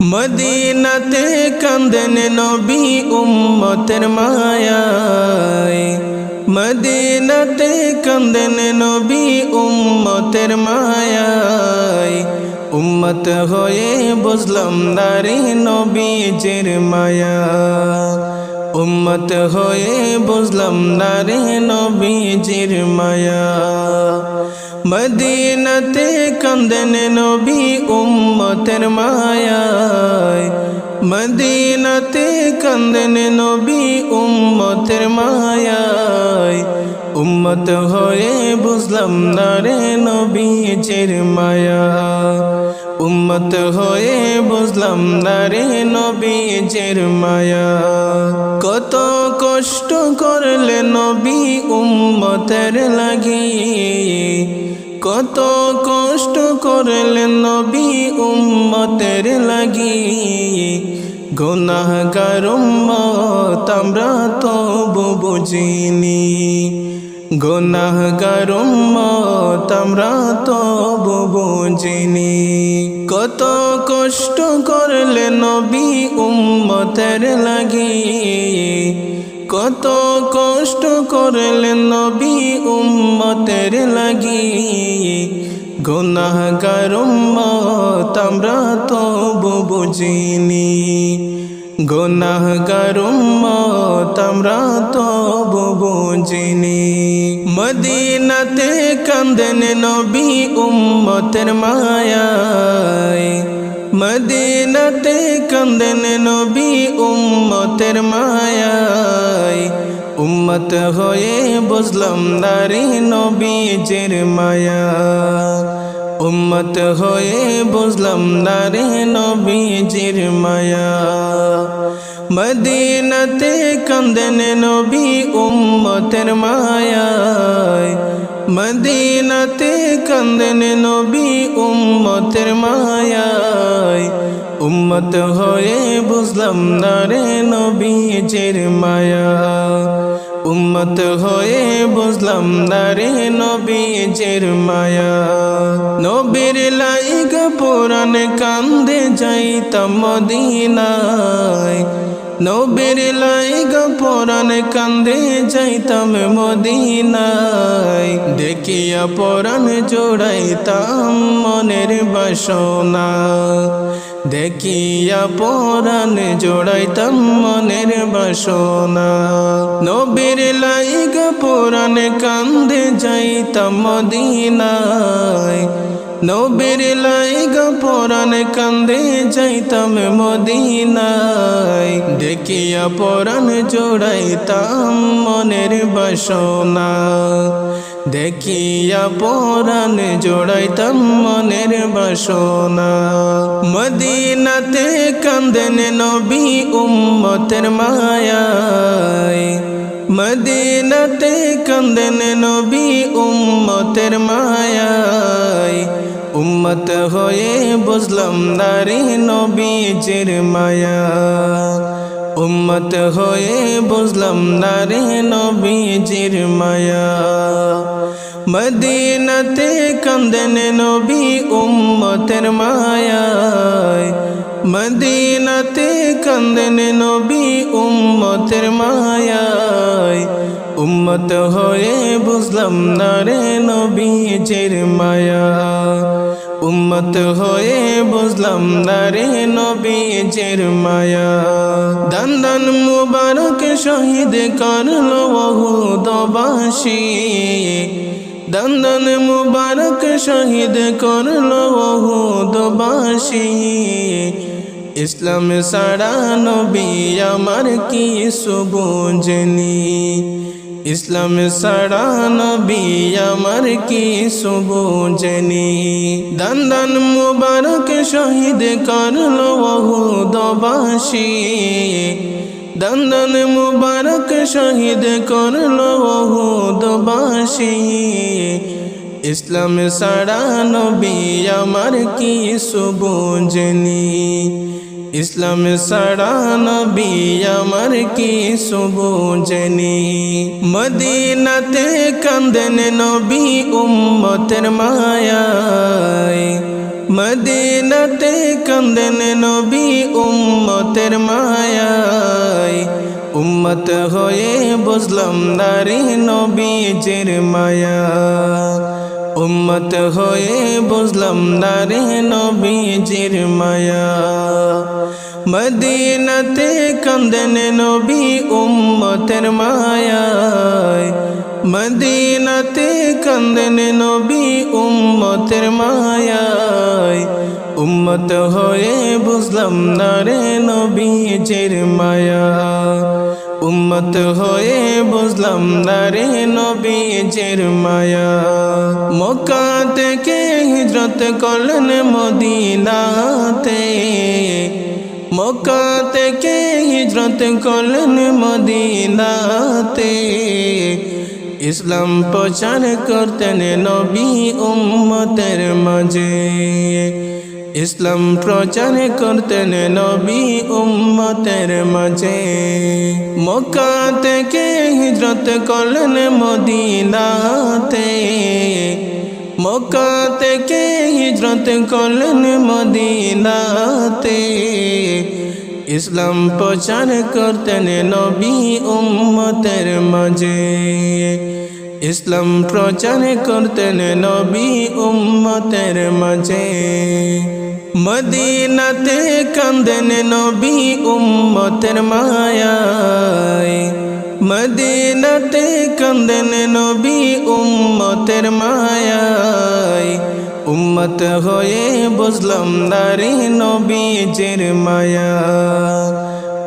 মদিনাতে কান্দেন নবী উম্মতের মায়ায়। মদিনাতে কান্দেন নবী উম্মতের মায়ায়। উম্মত হয়ে বুঝলাম না রে নবীজির মায়া। উম্মত হয়ে বুঝলাম না রে নবীজির মায়া। মদিনাতে কান্দেন নবী উম্মতের মায়ায়। মদিনাতে কান্দেন নবী উম্মতের মায়ায়। উম্মত হয়ে বুঝলাম না রে নবীজির মায়া। উম্মত হয়ে বুঝলাম না রে নবীজির মায়া। কত কষ্ট করলে নবী উম্মতের লাগি। কত কষ্ট করলেন নবী উম্মতের লাগি। গুনাহগার উম্মত আমরা তবু বুঝিনি। গুনাহগার উম্মত আমরা তবু বুঝিনি। কত কষ্ট করলেন নবী উম্মতের লাগি। কত কষ্ট করলেন নবী উম্মতের লাগি। গুনাহগার উম্মত আমরা তবু বুঝিনি। গুনাহগার উম্মত আমরা তবু বুঝিনি। মদিনাতে কান্দেন নবী উম্মতের মায়ায়। মদিনাতে কান্দেন নবী উম্মতের মায়ায়। উম্মত হয়ে বুঝলাম না রে নবীজির মায়া। উম্মত হয়ে বুঝলাম না রে নবীজির মায়া। মদিনাতে কান্দেন নবী উম্মতের মায়ায়। মদিনাতে কান্দেন নবী উম্মতের মায়ায়। উম্মত হয়ে বুঝলাম না রে নবীজির মায়া। উম্মত হয়ে বুঝলাম না রে নবীজির মায়া। নবীর লাইগা পুরান কান্দে যাইতাম মদিনায়। নবীর লাইগা পুরান কান্দে যাইতাম মদিনায়। দেখিয়া পুরান জোড়াইতাম মনের বাসনা। দেখিয়া পুরান জোড়াইতাম মনের বাসনা। নবীর লাইগা পুরান কান্দে যাইতাম মদিনায়। নবীর লাইগা পুরান কান্দে যাইতাম মদিনায়। দেখিয়া পুরান জোড়াইতাম মনের বাসনা। দেখিয়া পুরান জোড়াইতাম মনের বাসনা। মদিনাতে কান্দেন নবী উম্মতের মায়ায়। মদিনাতে কান্দেন নবী উম্মতের মায়ায়। উম্মত হয়ে বুঝলাম না রে নবীজির মায়া। উম্মত হয়ে বুঝলাম না রে নবীজির মায়া। মদিনাতে কান্দেন নবী উম্মতের মায়ায়। মদিনাতে কান্দেন নবী উম্মতের মায়ায়। উম্মত হয়ে বুঝলাম না রে নবীজির মায়া। উম্মত হয়ে বুঝলাম না রে নবীজির মায়া। দান মুবারক শহীদ করলো উহুদবাসী। দান মুবারক শহীদ করলো উহুদবাসী। ইসলাম সারা নবী আমার কি সুবুঝনি। ইসলাম সারা নবী আমার কি সুবুঝনি। দান মুবারক শহীদ করলো উহুদবাসী। দান মুবারক শহীদ করলো উহুদবাসী। ইসলাম সারা নবী আমার কি সুবুঝনি। ইসলাম সারা নবী আমার কি সুবুঝনি। মদিনাতে কান্দেন নবী উম্মতের মায়ায়। মদিনাতে কান্দেন নবী উম্মতের মায়ায় উম্মত হয়ে বুঝলাম না রে নবীজির মায়া উম্মত হয়ে বুঝলাম না রে নবীজির মায়া মদিনাতে কান্দেন নবী উম্মতের মায়ায় মদিনাতে কান্দেন নবী উম্মতের মায়ায় উম্মত হয়ে বুঝলাম না রে নবীজির মায়া উম্মত হয়ে বুঝলাম না রে নবীজির মায়া মক্কা থেকে হিজরত করলেন মদিনাতে মক্কা থেকে হিজরত করলেন মদিনাতে ইসলাম প্রচার করতেন নবী উম্মতের মাঝে ইসলাম প্রচার করতেন নবী উম্মতের মাঝে মক্কা থেকে হিজরত করলেন মদিনাতে মক্কা থেকে হিজরত করলেন মদিনাতে ইসলাম প্রচার করতেন নবী উম্মতের মাঝে ইসলাম প্রচার করতেন নবী উম্মতের মাঝে মদিনাতে কান্দেন নবী উম্মতের মায়ায় মদিনাতে কান্দেন নবী উম্মতের মায়ায় উম্মত হয়ে বুঝলাম না রে নবীজির মায়া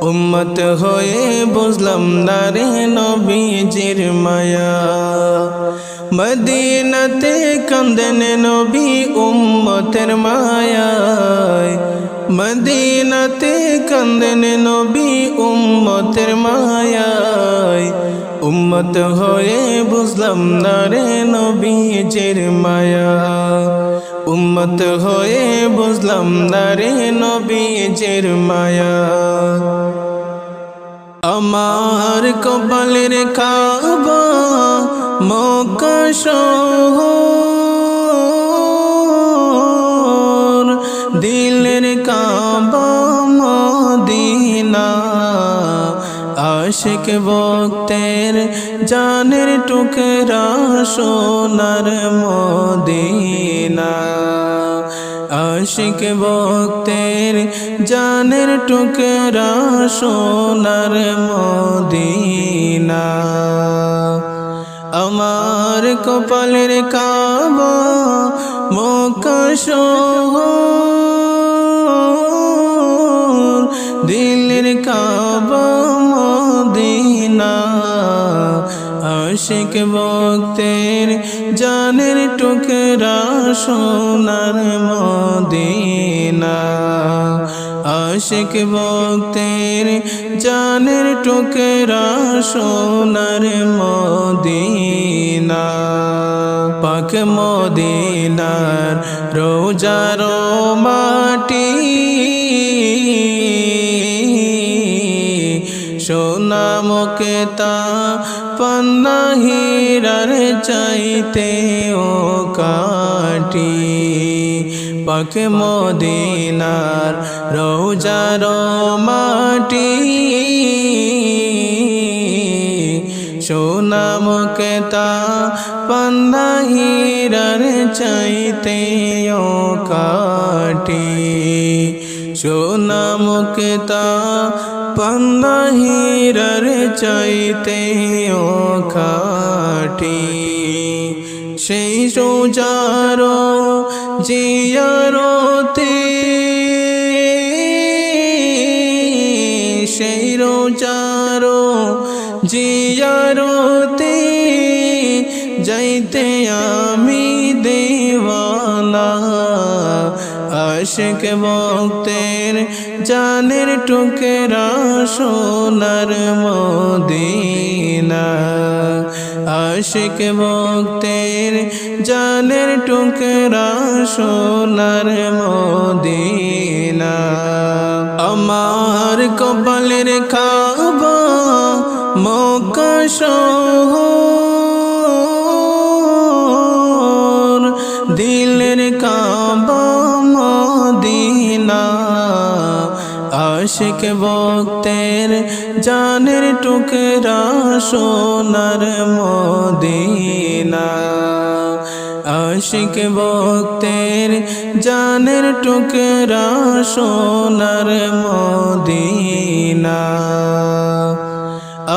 উম্মত হয়ে বুঝলাম না রে নবীজির মায়া মদিনাতে কান্দেন নবী উম্মতের মায়ায় মদিনাতে কান্দেন নবী উম্মতের মায়ায় উম্মত হয়ে বুঝলাম না রে নবীজির মায়া উম্মত হয়ে বুঝলাম না রে নবীজির মায়া আমার কপালের কাবা মক্কা শহর দিলের কাবা মদিনা আশিক ভক্তের জানের টুকরা সোনার মদিনা আশিক ভক্তের জানের টুকরা সোনার মদিনা আমার কপালের কাবা মক্কা শহর দিলের কাবা মদিনা আশিক ভক্তের জানের টুকরা সোনার মদিনা আশিক ভক্তের জানের টুকরা সোনার মদিনা পাক মদিনার রোজার মাটি সোনা মুক্তা পান্না হীরার চাইতে ও কাটি পাক মদিনার রোজার মাটি সোনা মুক্তা পান্না হীরার চাইতে ও কাটি সোনা মুক্তা পান্না হীরার চাইতে ও কাটি সেই রোজারো জিয়ারতে সেই রোজারো জিয়ারতে যাইতে আমি দেওয়ানা আশিক ভক্তের জানের টুকরা সোনার মদিনা আশিক ভক্তের জানের টুকরা সোনার মদিনা আমার কপালের কাবা মক্কা শহর দিলের কাবা আশিক ভক্তের জানের টুকরা সোনার মদিনা আশিক ভক্তের জানের টুকরা সোনার মদিনা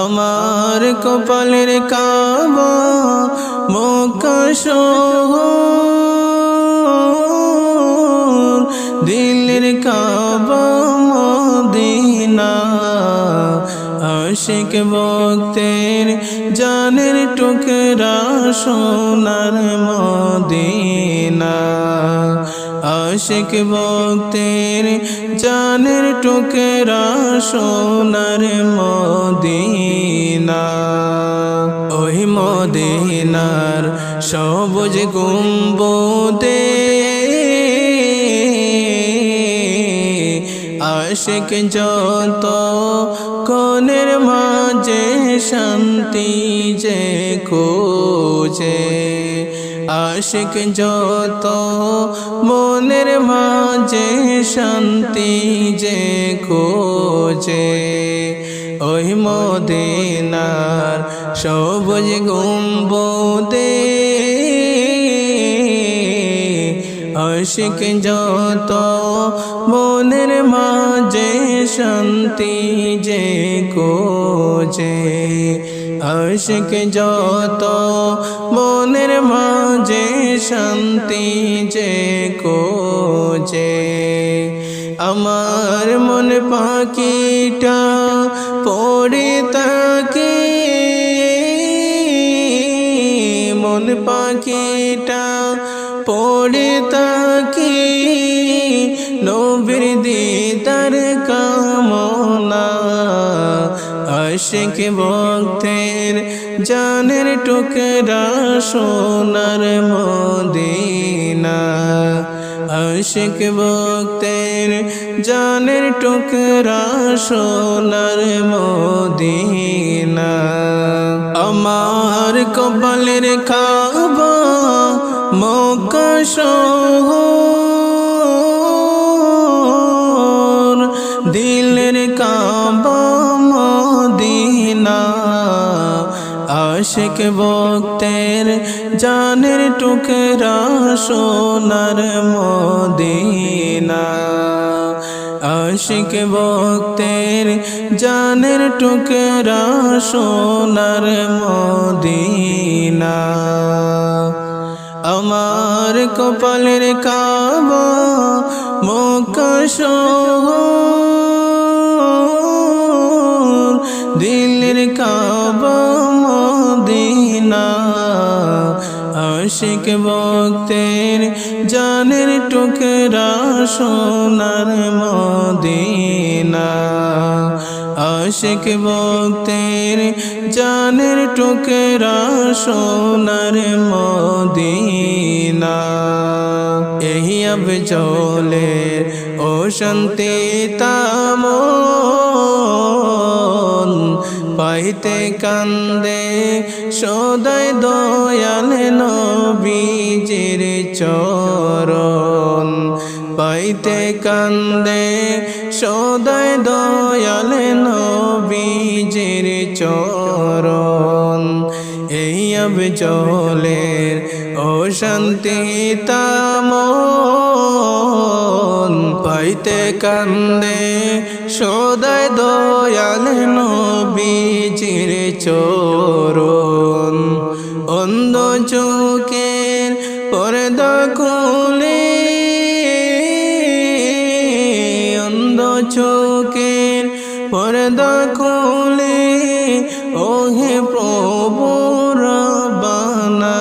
আমার কপালের কাবা মক্কা শহর দিলের কাবা মদিনা আশিক ভক্তের জানের টুকরা সোনার মদিনা আশিক ভক্তের জানের টুকরা সোনার মদিনা ওই মদিনার সবুজ গম্বুজে আশিক যত কোণের মাঝে শান্তি যে খোঁজে আশিক যত মনের মাঝে শান্তি যে খোঁজে ওই মদিনার সবুজ গম্বুজে আশিক যত মনের মাঝে শান্তি যে খোঁজে আশিক যত মনের মাঝে শান্তি যে খোঁজে আমার মন পাখিটা পড়ে থাকে মন পাখিটা পড়ে থাকি নবীর দিদার কামনা আশিক ভক্তের জানের টুকরা সোনার মদিনা আশিক ভক্তের জানের টুকরা সোনার মদিনা আমার কপালের কাবা মক্কা শহর দিলের কাবা মদিনা আশিক ভক্তের জানের টুকরা সোনার মদিনা আশিক ভক্তের জানের টুকরা সোনার মদিনা আমার কপালের কাবা মক্কা শহর দিলের কাবা মদিনা আশিক ভক্তের জানের টুকরা সোনার মদিনা আশিক ভক্তের জানের টুকরা সোনার মদিনা এই আব চলের ও শান্তি তামল পাইতে কান্দে সদাই দয়াল নবীজির চরণ পাইতে কান্দে সদাই দয়াল নবীজির চরণ এই আব চলের ও শান্তি তামল পাইতে কান্দে সদাই দয়াল নবীজির চরণ অন্ধ চোখের পর্দা খুলে অন্ধ চোখের পর্দা খুলে ওহে প্রভু রব্বানা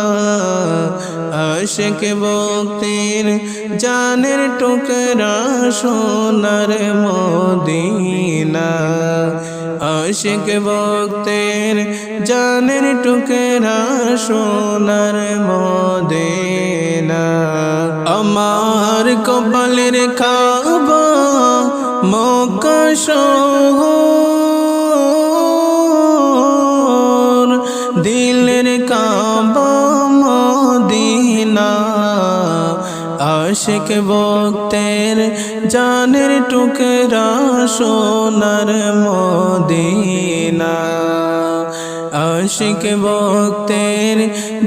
আশিক ভক্তের জানের টুকরা সোনার মদিনা আশিক ভক্তের জানের টুকরা সোনার মদিনা আমার কপালের কাবা মক্কা শহর দিলের কাবা মদিনা আশিক ভক্তের জানের টুকরা সোনার মদিনা আশিক ভক্তের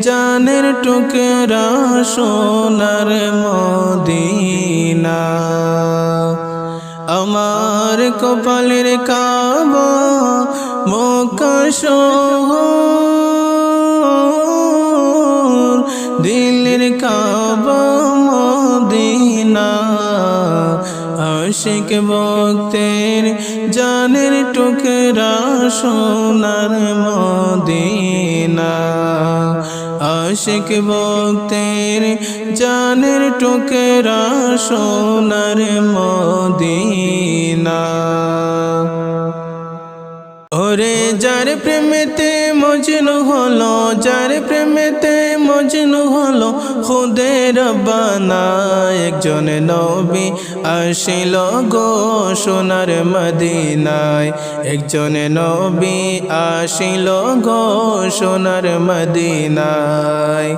জানের টুকরা সোনার মদিনা আমার কপালের কাবা মক্কা শহর দিলের কাবা মদিনা আশিক ভক্তের জানের টুকরা সোনার মদিনা আশিক ভক্তের জানের টুকরা সোনার মদিনা ওরে যার প্রেমেতে মজনু হলো যার প্রেমেতে মজনু হলো খুদে রব্বানা একজন নবী আসিল গো সোনার মদিনায় একজন নবী আসিল গো সোনার মদিনায়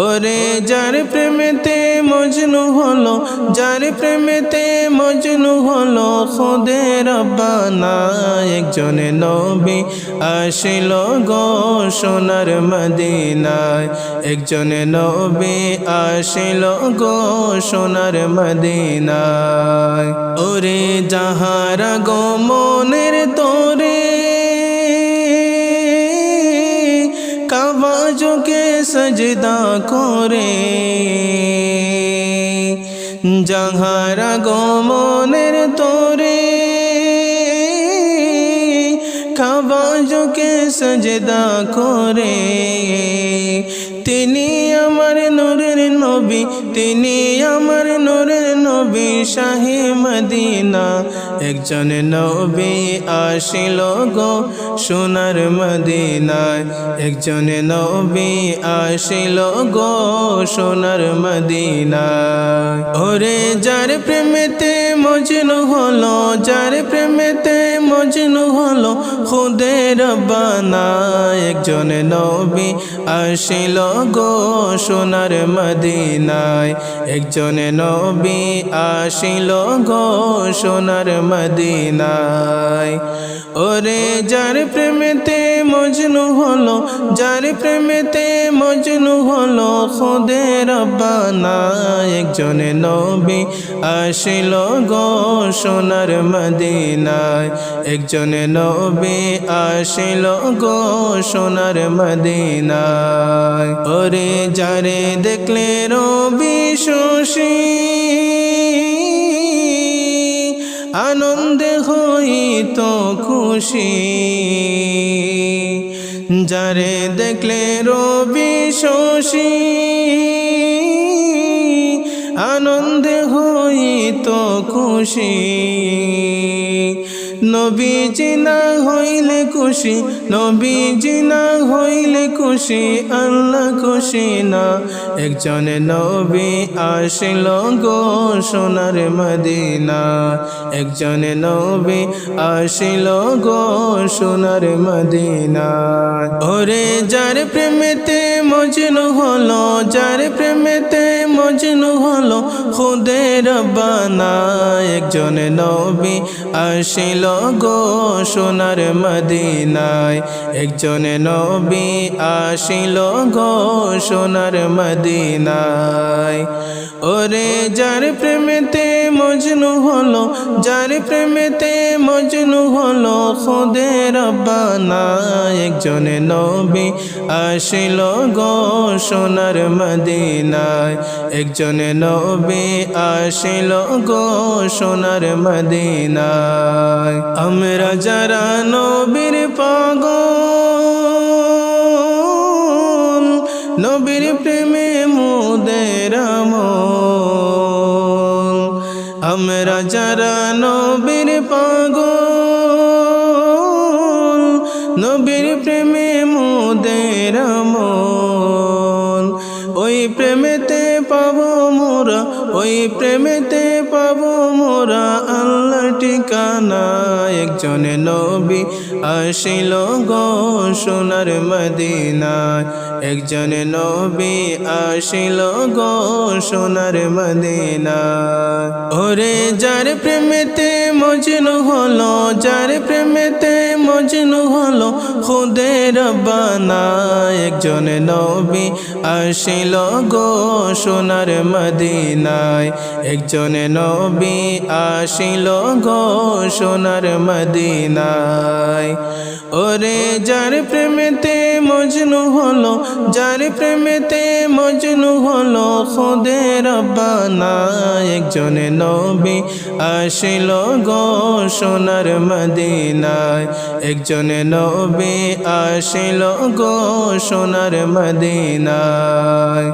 ওরে যার প্রেমেতে মজনু হলো যার প্রেমেতে মজনু হলো খুদে রব্বানা একজন নবী আসিল গো সোনার মদিনায় একজন নবী আসিল গো সোনার মদিনায় ওরে যাহারা গো মনের তোরে কাবা যোগে সজদা করে যাহারা গো মনের তোরে কাবা যোগে সজদা করে তিনি আমার নূরের নবী তিনি আমার নূরের নবী শাহে মদিনা একজন নবী আসিল গো সোনার মদিনায় একজন নবী আসিল গো সোনার মদিনায় ওরে যার প্রেমেতে মজনু হলো যার প্রেমেতে মজনু হলো খুদে রব্বানা একজন নবী আসিল গো সোনার মদিনায় একজন নবী আসিল গো সোনার মদিনায় ওরে যার প্রেমেতে মজনু হলো যার প্রেমেতে মজনু হলো খুদে রব্বানা একজন নবী আসিল গো সোনার মদিনায় একজন নবী আসিল গো সোনার মদিনায় ওরে যারে দেখলে রবি শশী আনন্দে হইত খুশি যারে দেখলে রবি শশী আনন্দে হইত খুশি নবীজি না হইলে খুশি নবীজি না হইলে খুশি আল্লাহ খুশি না একজন নবী আসিল গো সোনার মদিনা একজন নবী আসিল গো সোনার মদিনা ওরে যার প্রেমেতে মজনু হলো যার প্রেমেতে মজনু হলো খুদে রব্বানা একজন নবী আসিল গো সোনার মদিনায় একজন নবী আসিল গো সোনার মদিনায় ওরে যার প্রেমেতে মজনু হলো যার প্রেমেতে মজনু হলো খুদে রব্বানা একজন নবী আসিল গো সোনার মদিনায় একজন নবী আসিল গো সোনার মদিনায় আমরা যারা নবীর পাগল নবীর প্রেমে মোদের আমল আমরা যারা নবীর পাগল নবীর প্রেমে মোদের আমল ওই প্রেমেতে পাবো মোরা ওই প্রেমেতে পাবো মোরা আল্লাহ ঠিকানা রব্বানায় একজনে নবী আসিল গো সোনার মদিনায় একজনে নবী আসিল গো সোনার মদিনায় ওরে যার প্রেমেতে মজনু হলো যার প্রেমেতে মজনু হলো খুদে রব্বানায় একজনে নবী আসিল গো সোনার মদিনায় একজনে নবী আসিল গো সোনার মদিনায় ওরে যার প্রেমেতে মজনু হলো যার প্রেমেতে মজনু হলো খুদে রব্বানায় একজনে নবী আসিল গো সোনার মদিনায় একজনে নবী আসিল গো সোনার মদিনায়